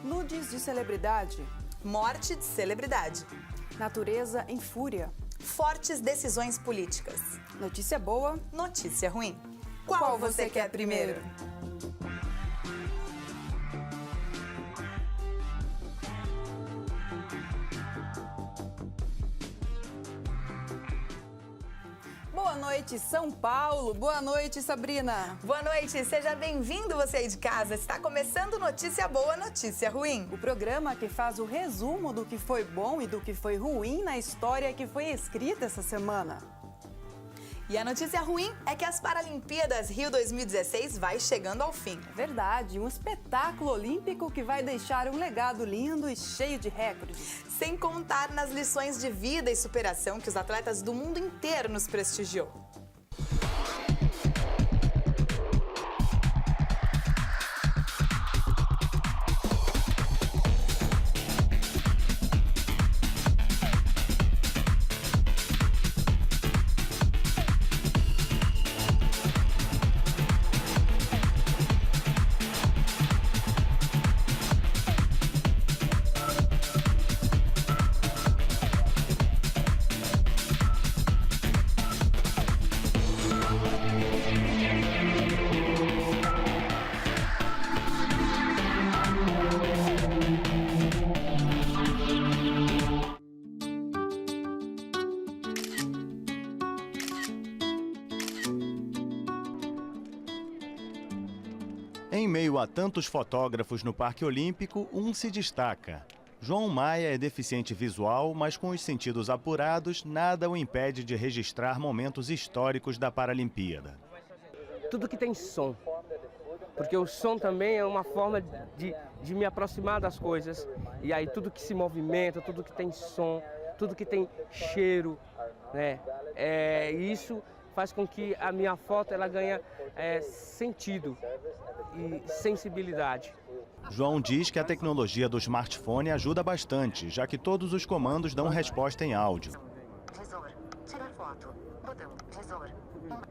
Nudes de celebridade. Morte de celebridade. Natureza em fúria. Fortes decisões políticas. Notícia boa. Notícia ruim. Qual você quer primeiro? Boa noite, São Paulo. Boa noite, Sabrina. Boa noite, seja bem-vindo você aí de casa. Está começando Notícia Boa, Notícia Ruim. O programa que faz o resumo do que foi bom e do que foi ruim na história que foi escrita essa semana. E a notícia ruim é que as Paralimpíadas Rio 2016 vai chegando ao fim. É verdade, um espetáculo olímpico que vai deixar um legado lindo e cheio de recordes. Sem contar nas lições de vida e superação que os atletas do mundo inteiro nos prestigiou. Em meio a tantos fotógrafos no Parque Olímpico, um se destaca. João Maia é deficiente visual, mas com os sentidos apurados, nada o impede de registrar momentos históricos da Paralimpíada. Tudo que tem som, porque o som também é uma forma de me aproximar das coisas. E aí tudo que se movimenta, tudo que tem som, tudo que tem cheiro, né? Isso faz com que a minha foto ela ganhe sentido e sensibilidade. João diz que a tecnologia do smartphone ajuda bastante, já que todos os comandos dão resposta em áudio. Tirar foto. Botão.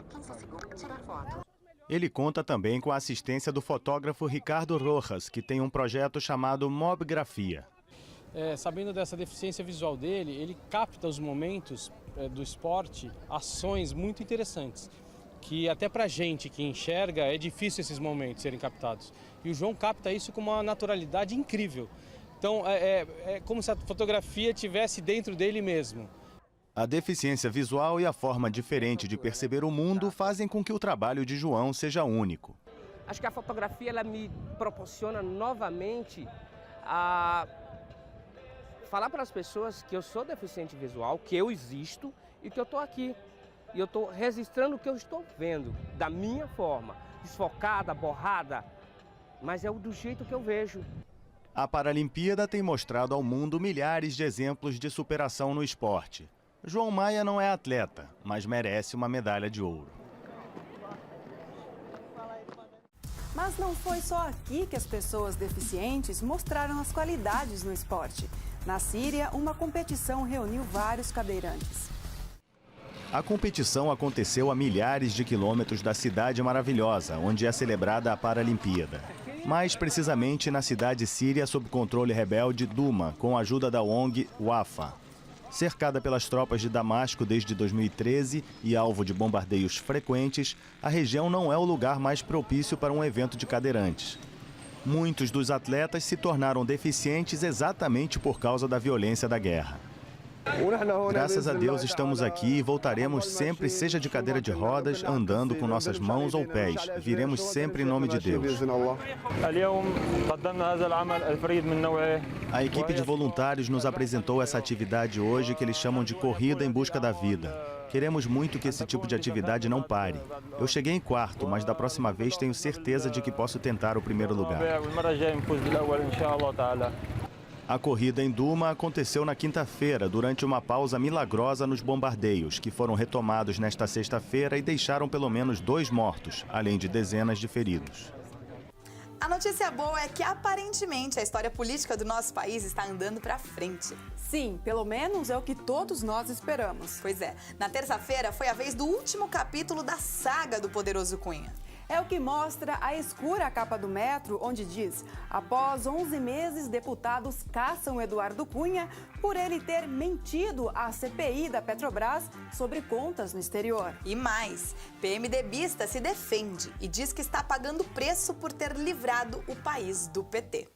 15 segundos. Tirar foto. Ele conta também com a assistência do fotógrafo Ricardo Rojas, que tem um projeto chamado Mobgrafia. Sabendo dessa deficiência visual dele, ele capta os momentos do esporte, ações muito interessantes, que até pra gente que enxerga é difícil esses momentos serem captados. E o João capta isso com uma naturalidade incrível. Então é como se a fotografia estivesse dentro dele mesmo. A deficiência visual e a forma diferente de perceber o mundo fazem com que o trabalho de João seja único. Acho que a fotografia ela me proporciona novamente a falar para as pessoas que eu sou deficiente visual, que eu existo e que eu estou aqui. E eu estou registrando o que eu estou vendo, da minha forma, desfocada, borrada, mas é do jeito que eu vejo. A Paralimpíada tem mostrado ao mundo milhares de exemplos de superação no esporte. João Maia não é atleta, mas merece uma medalha de ouro. Mas não foi só aqui que as pessoas deficientes mostraram as qualidades no esporte. Na Síria, uma competição reuniu vários cadeirantes. A competição aconteceu a milhares de quilômetros da Cidade Maravilhosa, onde é celebrada a Paralimpíada. Mais precisamente na cidade síria sob controle rebelde Duma, com a ajuda da ONG Wafa. Cercada pelas tropas de Damasco desde 2013 e alvo de bombardeios frequentes, a região não é o lugar mais propício para um evento de cadeirantes. Muitos dos atletas se tornaram deficientes exatamente por causa da violência da guerra. Graças a Deus estamos aqui e voltaremos sempre, seja de cadeira de rodas, andando com nossas mãos ou pés. Viremos sempre em nome de Deus. A equipe de voluntários nos apresentou essa atividade hoje que eles chamam de Corrida em Busca da Vida. Queremos muito que esse tipo de atividade não pare. Eu cheguei em quarto, mas da próxima vez tenho certeza de que posso tentar o primeiro lugar. A corrida em Duma aconteceu na quinta-feira, durante uma pausa milagrosa nos bombardeios, que foram retomados nesta sexta-feira e deixaram pelo menos 2 mortos, além de dezenas de feridos. A notícia boa é que, aparentemente, a história política do nosso país está andando para frente. Sim, pelo menos é o que todos nós esperamos. Pois é, na terça-feira foi a vez do último capítulo da saga do Poderoso Cunha. É o que mostra a escura capa do Metro, onde diz: após 11 meses, deputados caçam Eduardo Cunha por ele ter mentido à CPI da Petrobras sobre contas no exterior. E mais, PMDBista se defende e diz que está pagando preço por ter livrado o país do PT.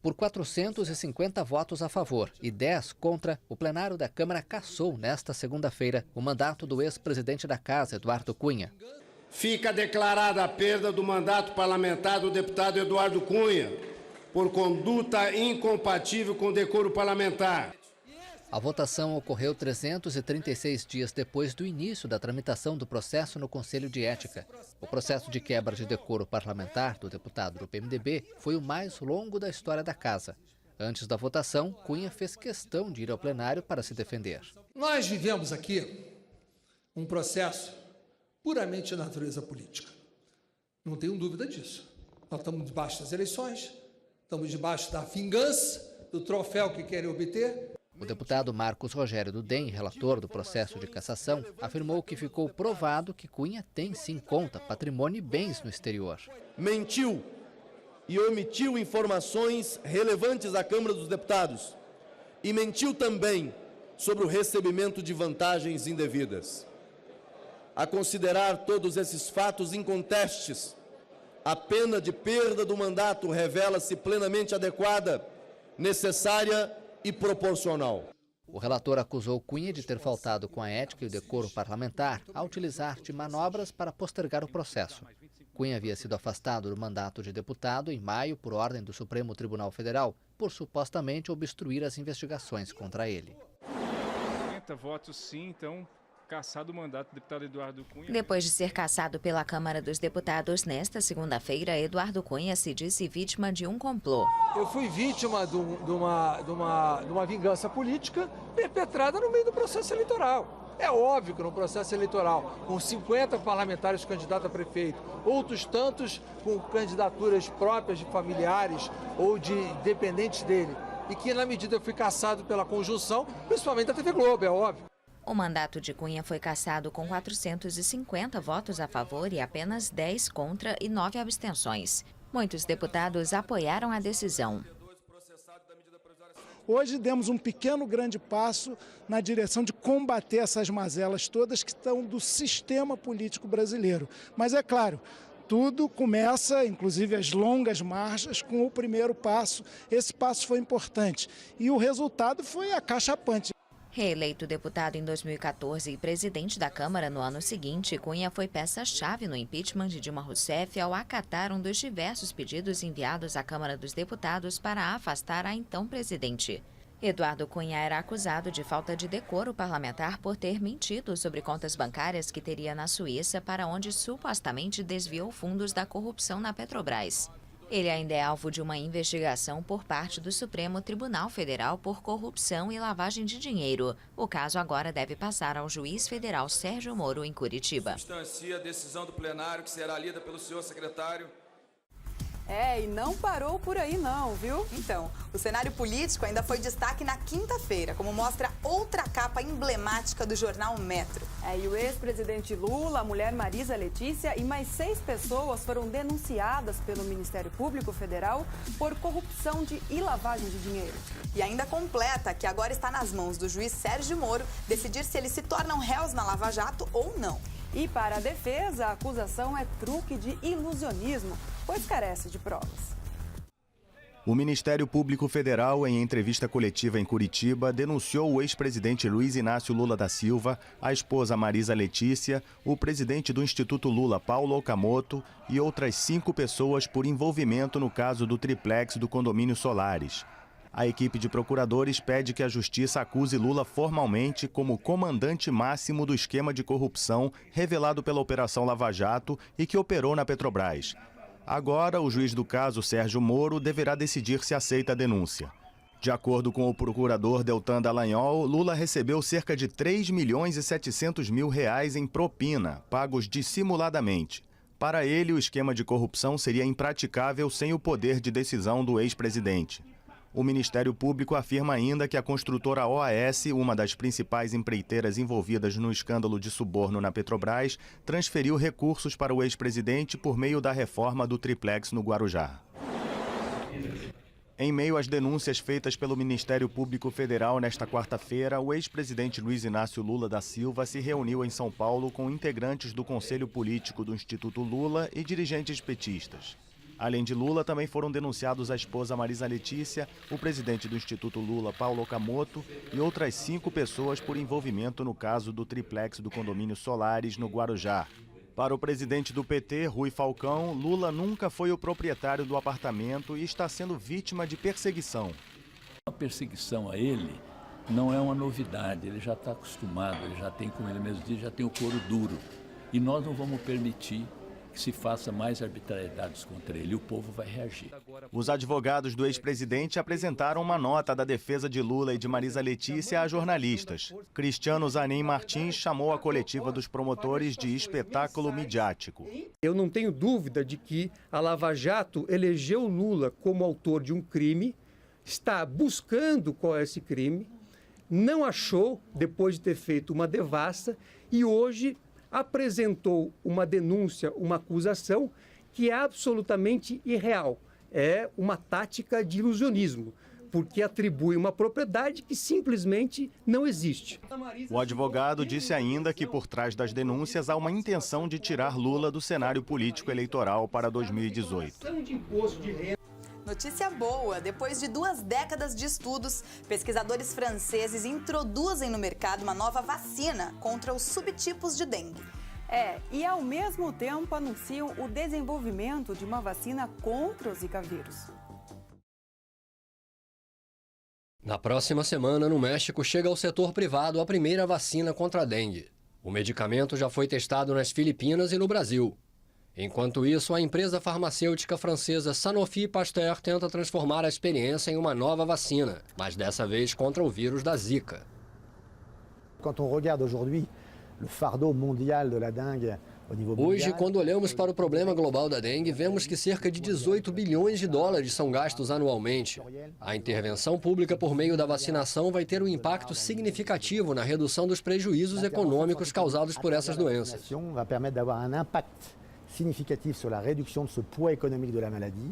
Por 450 votos a favor e 10 contra, o plenário da Câmara cassou nesta segunda-feira o mandato do ex-presidente da Casa, Eduardo Cunha. Fica declarada a perda do mandato parlamentar do deputado Eduardo Cunha, por conduta incompatível com o decoro parlamentar. A votação ocorreu 336 dias depois do início da tramitação do processo no Conselho de Ética. O processo de quebra de decoro parlamentar do deputado do PMDB foi o mais longo da história da Casa. Antes da votação, Cunha fez questão de ir ao plenário para se defender. Nós vivemos aqui um processo puramente de natureza política. Não tenho dúvida disso. Nós estamos debaixo das eleições, estamos debaixo da vingança, do troféu que querem obter. O deputado Marcos Rogério do DEM, relator do processo de cassação, afirmou que ficou provado que Cunha tem sim conta, patrimônio e bens no exterior. Mentiu e omitiu informações relevantes à Câmara dos Deputados e mentiu também sobre o recebimento de vantagens indevidas. A considerar todos esses fatos incontestes, a pena de perda do mandato revela-se plenamente adequada, necessária e proporcional. O relator acusou Cunha de ter faltado com a ética e o decoro parlamentar ao utilizar de manobras para postergar o processo. Cunha havia sido afastado do mandato de deputado em maio por ordem do Supremo Tribunal Federal por supostamente obstruir as investigações contra ele. 50 votos sim, então cassado o mandato do deputado Eduardo Cunha. Depois de ser cassado pela Câmara dos Deputados nesta segunda-feira, Eduardo Cunha se disse vítima de um complô. Eu fui vítima de uma vingança política perpetrada no meio do processo eleitoral. É óbvio que no processo eleitoral, com 50 parlamentares candidatos a prefeito, outros tantos com candidaturas próprias de familiares ou de dependentes dele, e que na medida eu fui cassado pela conjunção, principalmente da TV Globo, é óbvio. O mandato de Cunha foi cassado com 450 votos a favor e apenas 10 contra e 9 abstenções. Muitos deputados apoiaram a decisão. Hoje demos um pequeno grande passo na direção de combater essas mazelas todas que estão do sistema político brasileiro. Mas é claro, tudo começa, inclusive as longas marchas, com o primeiro passo. Esse passo foi importante e o resultado foi acachapante. Reeleito deputado em 2014 e presidente da Câmara no ano seguinte, Cunha foi peça-chave no impeachment de Dilma Rousseff ao acatar um dos diversos pedidos enviados à Câmara dos Deputados para afastar a então presidente. Eduardo Cunha era acusado de falta de decoro parlamentar por ter mentido sobre contas bancárias que teria na Suíça, para onde supostamente desviou fundos da corrupção na Petrobras. Ele ainda é alvo de uma investigação por parte do Supremo Tribunal Federal por corrupção e lavagem de dinheiro. O caso agora deve passar ao juiz federal Sérgio Moro, em Curitiba. Substancia a decisão do plenário, que será lida pelo senhor secretário. E não parou por aí não, viu? Então, o cenário político ainda foi destaque na quinta-feira, como mostra outra capa emblemática do jornal Metro. E o ex-presidente Lula, a mulher Marisa Letícia e mais 6 pessoas foram denunciadas pelo Ministério Público Federal por corrupção e lavagem de dinheiro. E ainda completa que agora está nas mãos do juiz Sérgio Moro decidir se eles se tornam réus na Lava Jato ou não. E para a defesa, a acusação é truque de ilusionismo, pois carece de provas. O Ministério Público Federal, em entrevista coletiva em Curitiba, denunciou o ex-presidente Luiz Inácio Lula da Silva, a esposa Marisa Letícia, o presidente do Instituto Lula, Paulo Okamoto, e outras 5 pessoas por envolvimento no caso do triplex do condomínio Solares. A equipe de procuradores pede que a Justiça acuse Lula formalmente como comandante máximo do esquema de corrupção revelado pela Operação Lava Jato e que operou na Petrobras. Agora, o juiz do caso, Sérgio Moro, deverá decidir se aceita a denúncia. De acordo com o procurador Deltan Dallagnol, Lula recebeu cerca de 3.700.000 reais em propina, pagos dissimuladamente. Para ele, o esquema de corrupção seria impraticável sem o poder de decisão do ex-presidente. O Ministério Público afirma ainda que a construtora OAS, uma das principais empreiteiras envolvidas no escândalo de suborno na Petrobras, transferiu recursos para o ex-presidente por meio da reforma do triplex no Guarujá. Em meio às denúncias feitas pelo Ministério Público Federal nesta quarta-feira, o ex-presidente Luiz Inácio Lula da Silva se reuniu em São Paulo com integrantes do Conselho Político do Instituto Lula e dirigentes petistas. Além de Lula, também foram denunciados a esposa Marisa Letícia, o presidente do Instituto Lula, Paulo Okamoto, e outras 5 pessoas por envolvimento no caso do triplex do condomínio Solares, no Guarujá. Para o presidente do PT, Rui Falcão, Lula nunca foi o proprietário do apartamento e está sendo vítima de perseguição. A perseguição a ele não é uma novidade, ele já está acostumado, ele já tem, como ele mesmo diz, já tem o couro duro. E nós não vamos permitir que se faça mais arbitrariedades contra ele, e o povo vai reagir. Os advogados do ex-presidente apresentaram uma nota da defesa de Lula e de Marisa Letícia a jornalistas. Cristiano Zanin Martins chamou a coletiva dos promotores de espetáculo midiático. Eu não tenho dúvida de que a Lava Jato elegeu Lula como autor de um crime, está buscando qual é esse crime, não achou, depois de ter feito uma devassa, e hoje apresentou uma denúncia, uma acusação que é absolutamente irreal. É uma tática de ilusionismo, porque atribui uma propriedade que simplesmente não existe. O advogado disse ainda que por trás das denúncias há uma intenção de tirar Lula do cenário político eleitoral para 2018. Notícia boa! Depois de 2 décadas de estudos, pesquisadores franceses introduzem no mercado uma nova vacina contra os subtipos de dengue. E ao mesmo tempo anunciam o desenvolvimento de uma vacina contra o Zika vírus. Na próxima semana, no México, chega ao setor privado a primeira vacina contra a dengue. O medicamento já foi testado nas Filipinas e no Brasil. Enquanto isso, a empresa farmacêutica francesa Sanofi Pasteur tenta transformar a experiência em uma nova vacina, mas dessa vez contra o vírus da Zika. Hoje, quando olhamos para o problema global da dengue, vemos que cerca de 18 bilhões de dólares são gastos anualmente. A intervenção pública por meio da vacinação vai ter um impacto significativo na redução dos prejuízos econômicos causados por essas doenças. Significatif sur la réduction de ce poids économique de la maladie.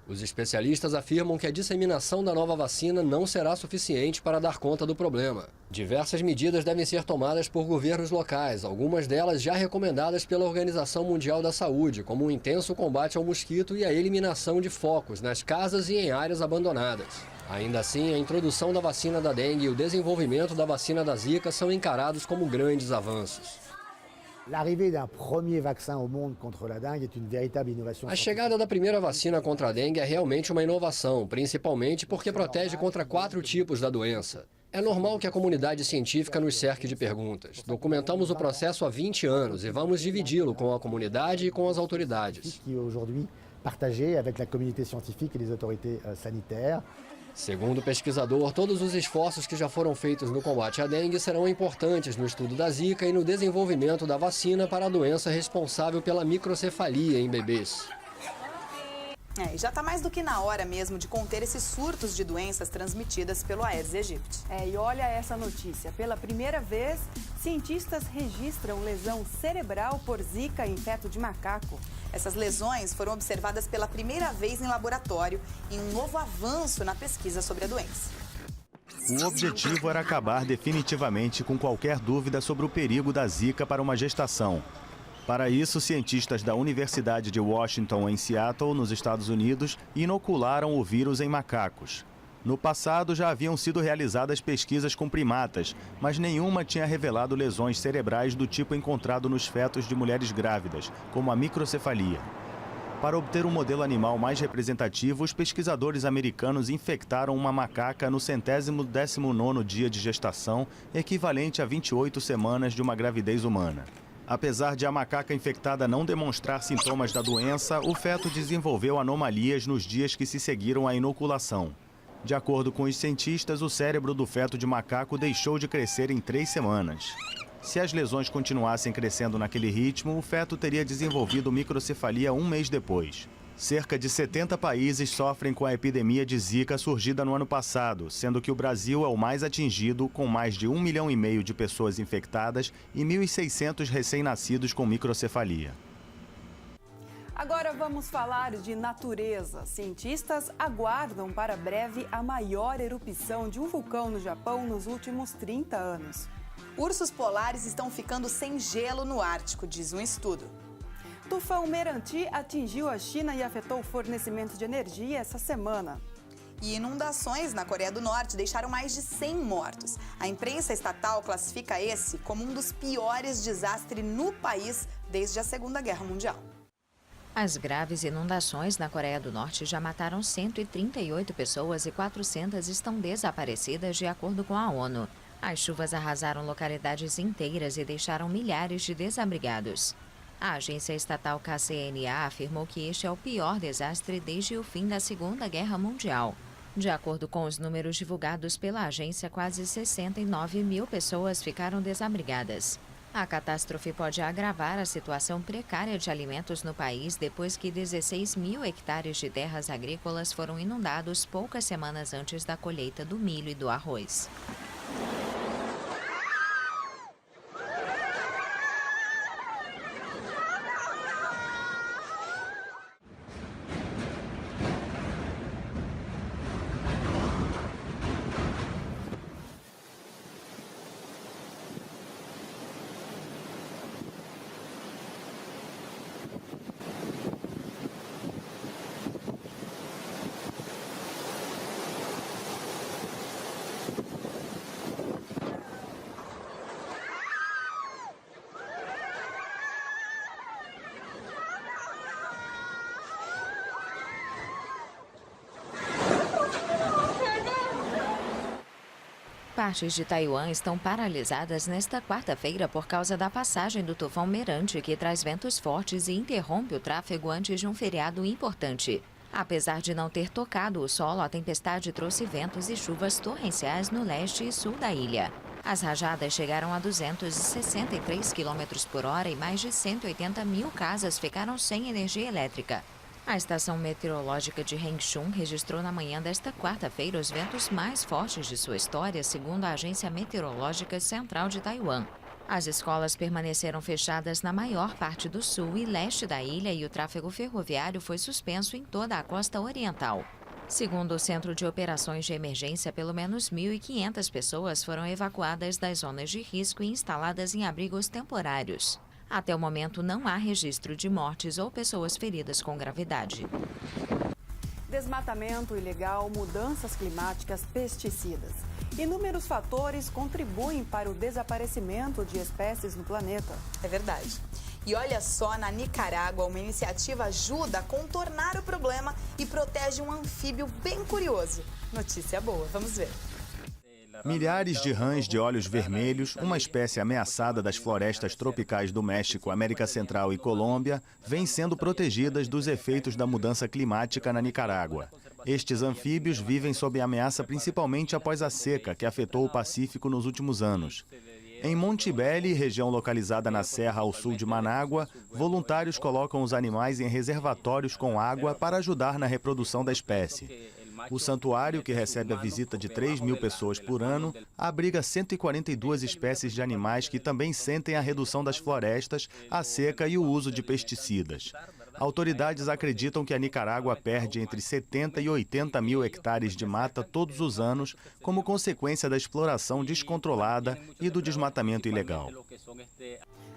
Os especialistas afirmam que a disseminação da nova vacina não será suficiente para dar conta do problema. Diversas medidas devem ser tomadas por governos locais, algumas delas já recomendadas pela Organização Mundial da Saúde, como o intenso combate ao mosquito e a eliminação de focos nas casas e em áreas abandonadas. Ainda assim, a introdução da vacina da dengue e o desenvolvimento da vacina da Zika são encarados como grandes avanços. A chegada da primeira vacina contra a dengue é realmente uma inovação, principalmente porque protege contra 4 tipos da doença. É normal que a comunidade científica nos cerque de perguntas. Documentamos o processo há 20 anos e vamos dividi-lo com a comunidade e com as autoridades. Segundo o pesquisador, todos os esforços que já foram feitos no combate à dengue serão importantes no estudo da Zika e no desenvolvimento da vacina para a doença responsável pela microcefalia em bebês. E já está mais do que na hora mesmo de conter esses surtos de doenças transmitidas pelo Aedes aegypti. E olha essa notícia. Pela primeira vez, cientistas registram lesão cerebral por Zika em feto de macaco. Essas lesões foram observadas pela primeira vez em laboratório em um novo avanço na pesquisa sobre a doença. O objetivo era acabar definitivamente com qualquer dúvida sobre o perigo da Zika para uma gestação. Para isso, cientistas da Universidade de Washington, em Seattle, nos Estados Unidos, inocularam o vírus em macacos. No passado, já haviam sido realizadas pesquisas com primatas, mas nenhuma tinha revelado lesões cerebrais do tipo encontrado nos fetos de mulheres grávidas, como a microcefalia. Para obter um modelo animal mais representativo, os pesquisadores americanos infectaram uma macaca no 119º dia de gestação, equivalente a 28 semanas de uma gravidez humana. Apesar de a macaca infectada não demonstrar sintomas da doença, o feto desenvolveu anomalias nos dias que se seguiram à inoculação. De acordo com os cientistas, o cérebro do feto de macaco deixou de crescer em 3 semanas. Se as lesões continuassem crescendo naquele ritmo, o feto teria desenvolvido microcefalia 1 mês depois. Cerca de 70 países sofrem com a epidemia de Zika surgida no ano passado, sendo que o Brasil é o mais atingido, com mais de 1,5 milhão de pessoas infectadas e 1.600 recém-nascidos com microcefalia. Agora vamos falar de natureza. Cientistas aguardam para breve a maior erupção de um vulcão no Japão nos últimos 30 anos. Ursos polares estão ficando sem gelo no Ártico, diz um estudo. Tufão Meranti atingiu a China e afetou o fornecimento de energia essa semana. E inundações na Coreia do Norte deixaram mais de 100 mortos. A imprensa estatal classifica esse como um dos piores desastres no país desde a Segunda Guerra Mundial. As graves inundações na Coreia do Norte já mataram 138 pessoas e 400 estão desaparecidas, de acordo com a ONU. As chuvas arrasaram localidades inteiras e deixaram milhares de desabrigados. A agência estatal KCNA afirmou que este é o pior desastre desde o fim da Segunda Guerra Mundial. De acordo com os números divulgados pela agência, quase 69 mil pessoas ficaram desabrigadas. A catástrofe pode agravar a situação precária de alimentos no país depois que 16 mil hectares de terras agrícolas foram inundados poucas semanas antes da colheita do milho e do arroz. Partes de Taiwan estão paralisadas nesta quarta-feira por causa da passagem do tufão Meranti, que traz ventos fortes e interrompe o tráfego antes de um feriado importante. Apesar de não ter tocado o solo, a tempestade trouxe ventos e chuvas torrenciais no leste e sul da ilha. As rajadas chegaram a 263 km por hora e mais de 180 mil casas ficaram sem energia elétrica. A estação meteorológica de Hengchun registrou na manhã desta quarta-feira os ventos mais fortes de sua história, segundo a Agência Meteorológica Central de Taiwan. As escolas permaneceram fechadas na maior parte do sul e leste da ilha e o tráfego ferroviário foi suspenso em toda a costa oriental. Segundo o Centro de Operações de Emergência, pelo menos 1.500 pessoas foram evacuadas das zonas de risco e instaladas em abrigos temporários. Até o momento, não há registro de mortes ou pessoas feridas com gravidade. Desmatamento ilegal, mudanças climáticas, pesticidas. Inúmeros fatores contribuem para o desaparecimento de espécies no planeta. É verdade. E olha só, na Nicarágua, uma iniciativa ajuda a contornar o problema e protege um anfíbio bem curioso. Notícia boa, vamos ver. Milhares de rãs de olhos vermelhos, uma espécie ameaçada das florestas tropicais do México, América Central e Colômbia, vêm sendo protegidas dos efeitos da mudança climática na Nicarágua. Estes anfíbios vivem sob ameaça principalmente após a seca que afetou o Pacífico nos últimos anos. Em Montebello, região localizada na serra ao sul de Manágua, voluntários colocam os animais em reservatórios com água para ajudar na reprodução da espécie. O santuário, que recebe a visita de 3.000 pessoas por ano, abriga 142 espécies de animais que também sentem a redução das florestas, a seca e o uso de pesticidas. Autoridades acreditam que a Nicarágua perde entre 70 e 80 mil hectares de mata todos os anos como consequência da exploração descontrolada e do desmatamento ilegal.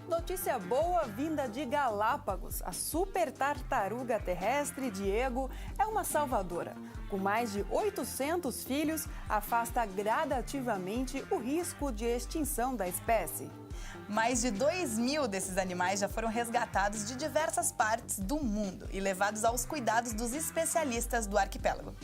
Notícia boa vinda de Galápagos. A super tartaruga terrestre Diego é uma salvadora. Com mais de 800 filhos, afasta gradativamente o risco de extinção da espécie. Mais de 2.000 desses animais já foram resgatados de diversas partes do mundo e levados aos cuidados dos especialistas do arquipélago.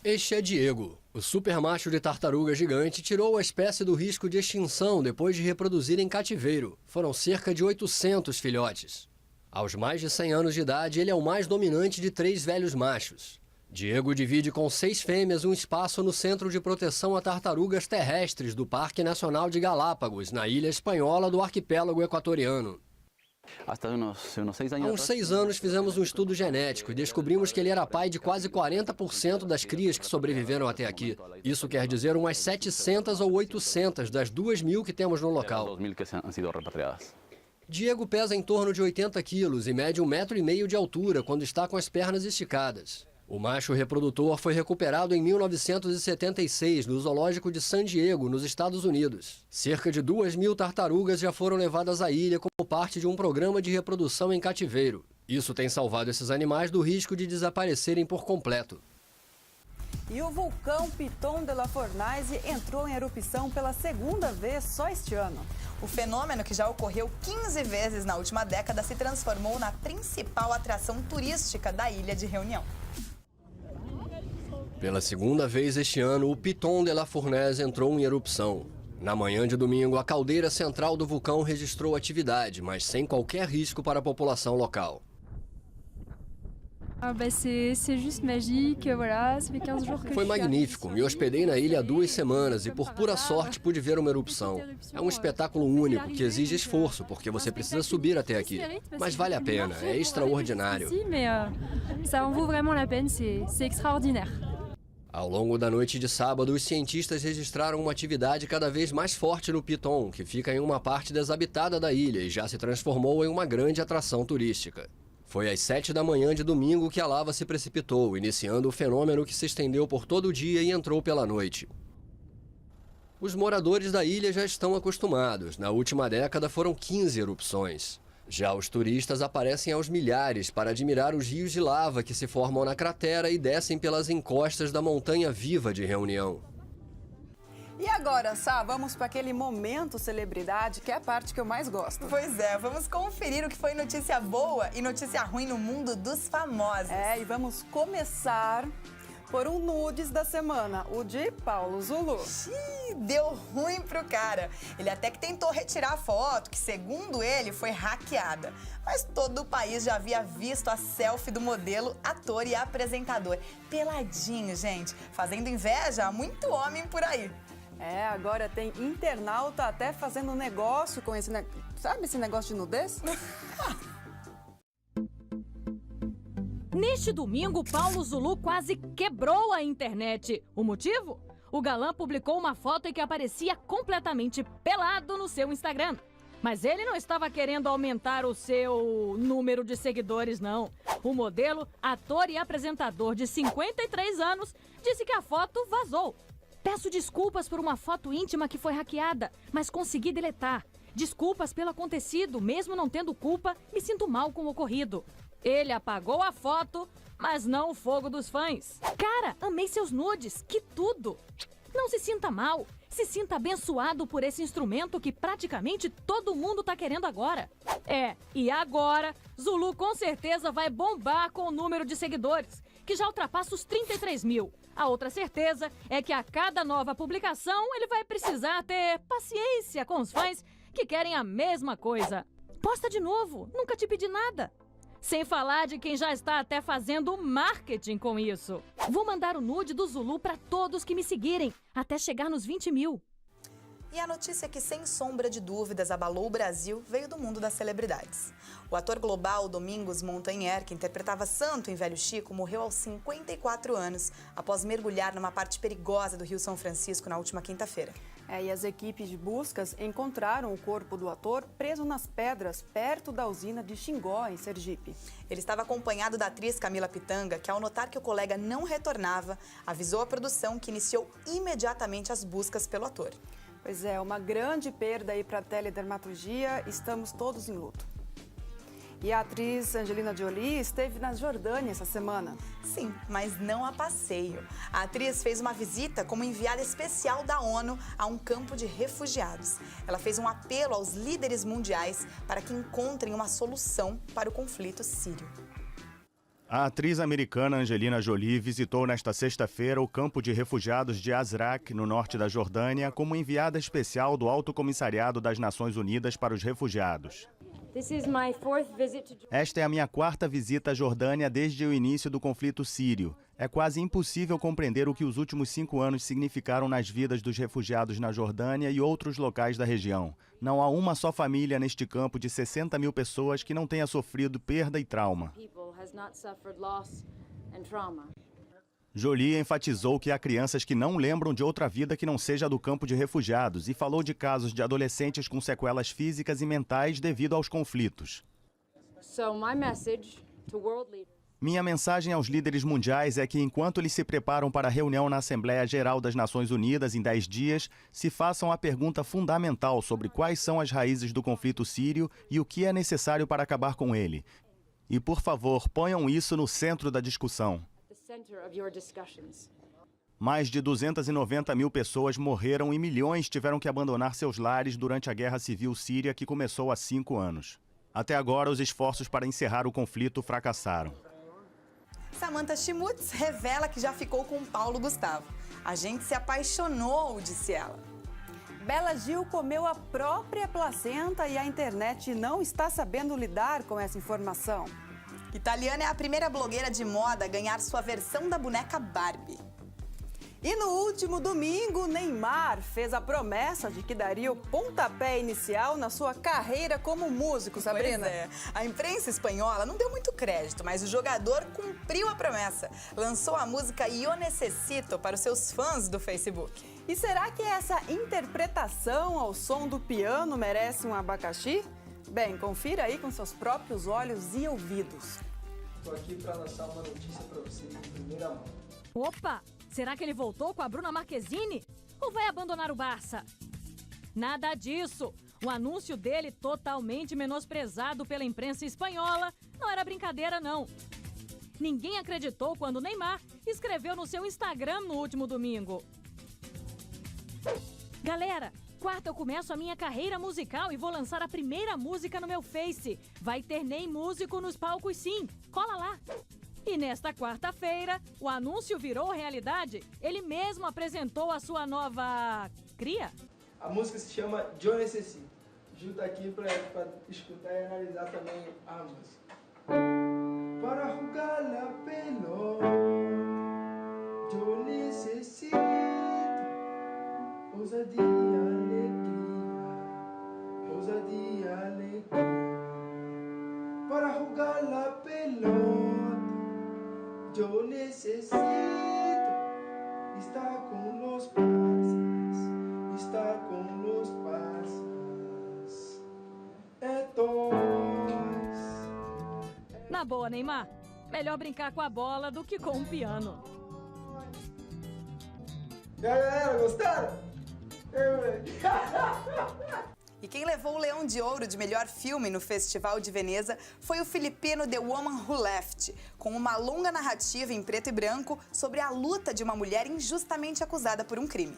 Este é Diego. O supermacho de tartaruga gigante tirou a espécie do risco de extinção depois de reproduzir em cativeiro. Foram cerca de 800 filhotes. Aos mais de 100 anos de idade, ele é o mais dominante de 3 velhos machos. Diego divide com 6 fêmeas um espaço no Centro de Proteção a Tartarugas Terrestres do Parque Nacional de Galápagos, na ilha espanhola do arquipélago equatoriano. Há uns 6 anos fizemos um estudo genético e descobrimos que ele era pai de quase 40% das crias que sobreviveram até aqui. Isso quer dizer umas 700 ou 800 das 2.000 que temos no local. Diego pesa em torno de 80 quilos e mede 1,5 metro de altura quando está com as pernas esticadas. O macho reprodutor foi recuperado em 1976 no zoológico de San Diego, nos Estados Unidos. Cerca de 2.000 tartarugas já foram levadas à ilha como parte de um programa de reprodução em cativeiro. Isso tem salvado esses animais do risco de desaparecerem por completo. E o vulcão Piton de la Fournaise entrou em erupção pela segunda vez só este ano. O fenômeno, que já ocorreu 15 vezes na última década, se transformou na principal atração turística da ilha de Reunião. Pela segunda vez este ano, o Piton de la Fournaise entrou em erupção. Na manhã de domingo, a caldeira central do vulcão registrou atividade, mas sem qualquer risco para a população local. Foi magnífico. Me hospedei na ilha há 2 semanas e por pura sorte pude ver uma erupção. É um espetáculo único que exige esforço, porque você precisa subir até aqui. Mas vale a pena, é extraordinário. Ao longo da noite de sábado, os cientistas registraram uma atividade cada vez mais forte no Piton, que fica em uma parte desabitada da ilha e já se transformou em uma grande atração turística. Foi às 7 da manhã de domingo que a lava se precipitou, iniciando o fenômeno que se estendeu por todo o dia e entrou pela noite. Os moradores da ilha já estão acostumados. Na última década foram 15 erupções. Já os turistas aparecem aos milhares para admirar os rios de lava que se formam na cratera e descem pelas encostas da Montanha Viva de Reunião. E agora, Sá, vamos para aquele momento celebridade, que é a parte que eu mais gosto. Pois é, vamos conferir o que foi notícia boa e notícia ruim no mundo dos famosos. E vamos começar por um nudes da semana, o de Paulo Zulu. Deu ruim pro cara. Ele até que tentou retirar a foto, que segundo ele foi hackeada. Mas todo o país já havia visto a selfie do modelo, ator e apresentador. Peladinho, gente, fazendo inveja a muito homem por aí. Agora tem internauta até fazendo negócio com esse, sabe esse negócio de nudez? Neste domingo, Paulo Zulu quase quebrou a internet. O motivo? O galã publicou uma foto em que aparecia completamente pelado no seu Instagram. Mas ele não estava querendo aumentar o seu número de seguidores, não. O modelo, ator e apresentador de 53 anos, disse que a foto vazou. Peço desculpas por uma foto íntima que foi hackeada, mas consegui deletar. Desculpas pelo acontecido, mesmo não tendo culpa, me sinto mal com o ocorrido. Ele apagou a foto, mas não o fogo dos fãs. Cara, amei seus nudes, que tudo! Não se sinta mal, se sinta abençoado por esse instrumento que praticamente todo mundo tá querendo agora. E agora, Zulu com certeza vai bombar com o número de seguidores, que já ultrapassa os 33 mil. A outra certeza é que a cada nova publicação ele vai precisar ter paciência com os fãs que querem a mesma coisa. Posta de novo, nunca te pedi nada. Sem falar de quem já está até fazendo marketing com isso. Vou mandar o nude do Zulu para todos que me seguirem, até chegar nos 20 mil. E a notícia que, sem sombra de dúvidas, abalou o Brasil, veio do mundo das celebridades. O ator global Domingos Montaner, que interpretava Santo em Velho Chico, morreu aos 54 anos, após mergulhar numa parte perigosa do Rio São Francisco na última quinta-feira. E as equipes de buscas encontraram o corpo do ator preso nas pedras, perto da usina de Xingó, em Sergipe. Ele estava acompanhado da atriz Camila Pitanga, que ao notar que o colega não retornava, avisou a produção que iniciou imediatamente as buscas pelo ator. Pois é, uma grande perda aí para a teledermaturgia, estamos todos em luto. E a atriz Angelina Jolie esteve na Jordânia essa semana. Sim, mas não a passeio. A atriz fez uma visita como enviada especial da ONU a um campo de refugiados. Ela fez um apelo aos líderes mundiais para que encontrem uma solução para o conflito sírio. A atriz americana Angelina Jolie visitou nesta sexta-feira o campo de refugiados de Azraq, no norte da Jordânia, como enviada especial do Alto Comissariado das Nações Unidas para os Refugiados. Esta é a minha 4ª visita à Jordânia desde o início do conflito sírio. É quase impossível compreender o que os últimos 5 anos significaram nas vidas dos refugiados na Jordânia e outros locais da região. Não há uma só família neste campo de 60 mil pessoas que não tenha sofrido perda e trauma. Jolie enfatizou que há crianças que não lembram de outra vida que não seja a do campo de refugiados e falou de casos de adolescentes com sequelas físicas e mentais devido aos conflitos. Minha mensagem aos líderes mundiais é que, enquanto eles se preparam para a reunião na Assembleia Geral das Nações Unidas em 10 dias, se façam a pergunta fundamental sobre quais são as raízes do conflito sírio e o que é necessário para acabar com ele. E, por favor, ponham isso no centro da discussão. Mais de 290 mil pessoas morreram e milhões tiveram que abandonar seus lares durante a Guerra Civil Síria, que começou há 5 anos. Até agora, os esforços para encerrar o conflito fracassaram. Samantha Schmutz revela que já ficou com Paulo Gustavo. A gente se apaixonou, disse ela. Bela Gil comeu a própria placenta e a internet não está sabendo lidar com essa informação. Italiana é a primeira blogueira de moda a ganhar sua versão da boneca Barbie. E no último domingo, Neymar fez a promessa de que daria o pontapé inicial na sua carreira como músico, Sabrina. Pois é. A imprensa espanhola não deu muito crédito, mas o jogador cumpriu a promessa. Lançou a música Yo Necesito para os seus fãs do Facebook. E será que essa interpretação ao som do piano merece um abacaxi? Bem, confira aí com seus próprios olhos e ouvidos. Estou aqui para lançar uma notícia para vocês em primeira mão. Opa! Será que ele voltou com a Bruna Marquezine? Ou vai abandonar o Barça? Nada disso! O anúncio dele, totalmente menosprezado pela imprensa espanhola, não era brincadeira, não. Ninguém acreditou quando o Neymar escreveu no seu Instagram no último domingo. Galera, quarta eu começo a minha carreira musical e vou lançar a primeira música no meu Face. Vai ter Ney músico nos palcos, sim. Cola lá! E nesta quarta-feira, o anúncio virou realidade. Ele mesmo apresentou a sua nova cria. A música se chama Yo Necesito. Gil tá aqui para escutar e analisar também a música. Para jogar la pelota, yo necesito ousadia, alegria. Para jogar la pelota, yo necesito estar com os parceiros, é dois. Na boa, Neymar, melhor brincar com a bola do que com um piano. E aí, galera, gostaram? E quem levou o Leão de Ouro de melhor filme no Festival de Veneza foi o filipino The Woman Who Left, com uma longa narrativa em preto e branco sobre a luta de uma mulher injustamente acusada por um crime.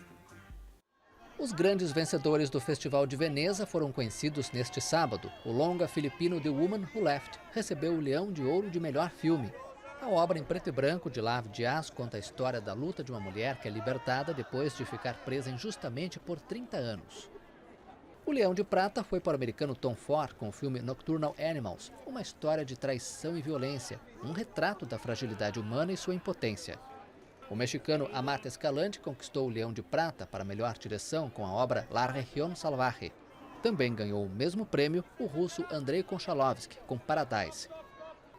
Os grandes vencedores do Festival de Veneza foram conhecidos neste sábado. O longa filipino The Woman Who Left recebeu o Leão de Ouro de melhor filme. A obra em preto e branco de Lav Diaz conta a história da luta de uma mulher que é libertada depois de ficar presa injustamente por 30 anos. O Leão de Prata foi para o americano Tom Ford com o filme Nocturnal Animals, uma história de traição e violência, um retrato da fragilidade humana e sua impotência. O mexicano Amat Escalante conquistou o Leão de Prata para melhor direção com a obra La Región Salvaje. Também ganhou o mesmo prêmio o russo Andrei Konchalovsky com Paradise.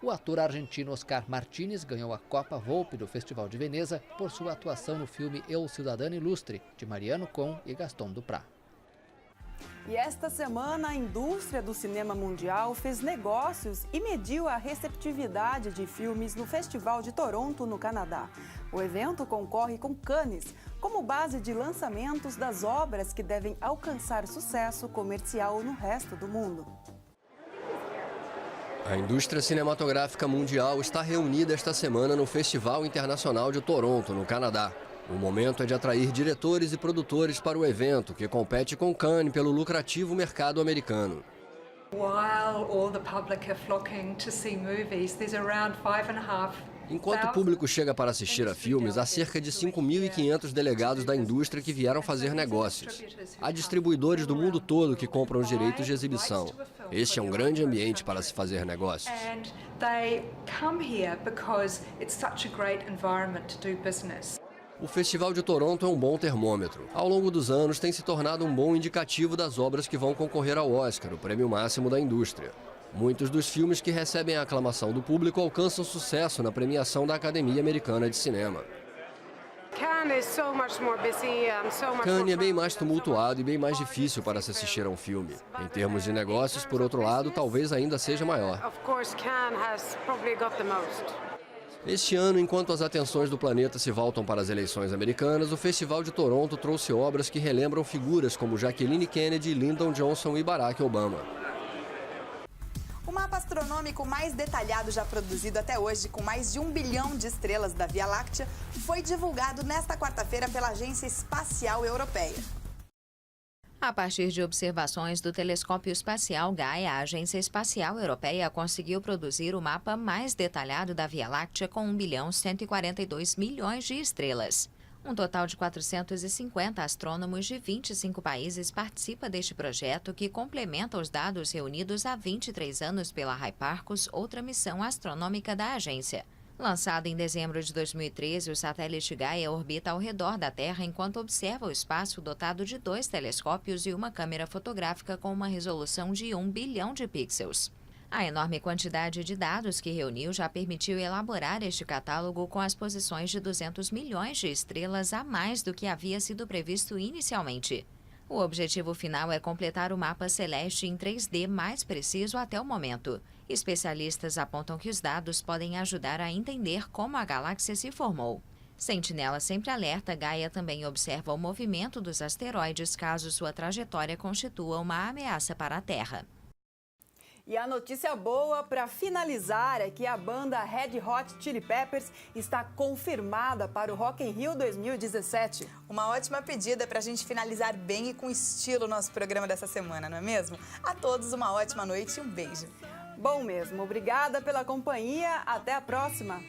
O ator argentino Oscar Martínez ganhou a Copa Volpe do Festival de Veneza por sua atuação no filme Eu, Cidadano Ilustre, de Mariano Con e Gaston Duprat. E esta semana, a indústria do cinema mundial fez negócios e mediu a receptividade de filmes no Festival de Toronto, no Canadá. O evento concorre com Cannes como base de lançamentos das obras que devem alcançar sucesso comercial no resto do mundo. A indústria cinematográfica mundial está reunida esta semana no Festival Internacional de Toronto, no Canadá. O momento é de atrair diretores e produtores para o evento, que compete com Cannes pelo lucrativo mercado americano. While all the public are flocking to see movies, there's around 5.5 Enquanto o público chega para assistir a filmes, há cerca de 5.500 delegados da indústria que vieram fazer negócios. Há distribuidores do mundo todo que compram os direitos de exibição. Este é um grande ambiente para se fazer negócios. O Festival de Toronto é um bom termômetro. Ao longo dos anos, tem se tornado um bom indicativo das obras que vão concorrer ao Oscar, o prêmio máximo da indústria. Muitos dos filmes que recebem a aclamação do público alcançam sucesso na premiação da Academia Americana de Cinema. Cannes é bem mais tumultuado e bem mais difícil para se assistir a um filme. Em termos de negócios, por outro lado, talvez ainda seja maior. Este ano, enquanto as atenções do planeta se voltam para as eleições americanas, o Festival de Toronto trouxe obras que relembram figuras como Jacqueline Kennedy, Lyndon Johnson e Barack Obama. O mapa astronômico mais detalhado já produzido até hoje, com mais de 1 bilhão de estrelas da Via Láctea, foi divulgado nesta quarta-feira pela Agência Espacial Europeia. A partir de observações do telescópio espacial Gaia, a Agência Espacial Europeia conseguiu produzir o mapa mais detalhado da Via Láctea com 1.142 bilhões de estrelas. Um total de 450 astrônomos de 25 países participa deste projeto que complementa os dados reunidos há 23 anos pela Hipparcos, outra missão astronômica da agência. Lançado em dezembro de 2013, o satélite Gaia orbita ao redor da Terra enquanto observa o espaço dotado de 2 telescópios e uma câmera fotográfica com uma resolução de 1 bilhão de pixels. A enorme quantidade de dados que reuniu já permitiu elaborar este catálogo com as posições de 200 milhões de estrelas a mais do que havia sido previsto inicialmente. O objetivo final é completar o mapa celeste em 3D mais preciso até o momento. Especialistas apontam que os dados podem ajudar a entender como a galáxia se formou. Sentinela sempre alerta, Gaia também observa o movimento dos asteroides caso sua trajetória constitua uma ameaça para a Terra. E a notícia boa para finalizar é que a banda Red Hot Chili Peppers está confirmada para o Rock in Rio 2017. Uma ótima pedida para a gente finalizar bem e com estilo o nosso programa dessa semana, não é mesmo? A todos uma ótima noite e um beijo. Bom mesmo, obrigada pela companhia, até a próxima.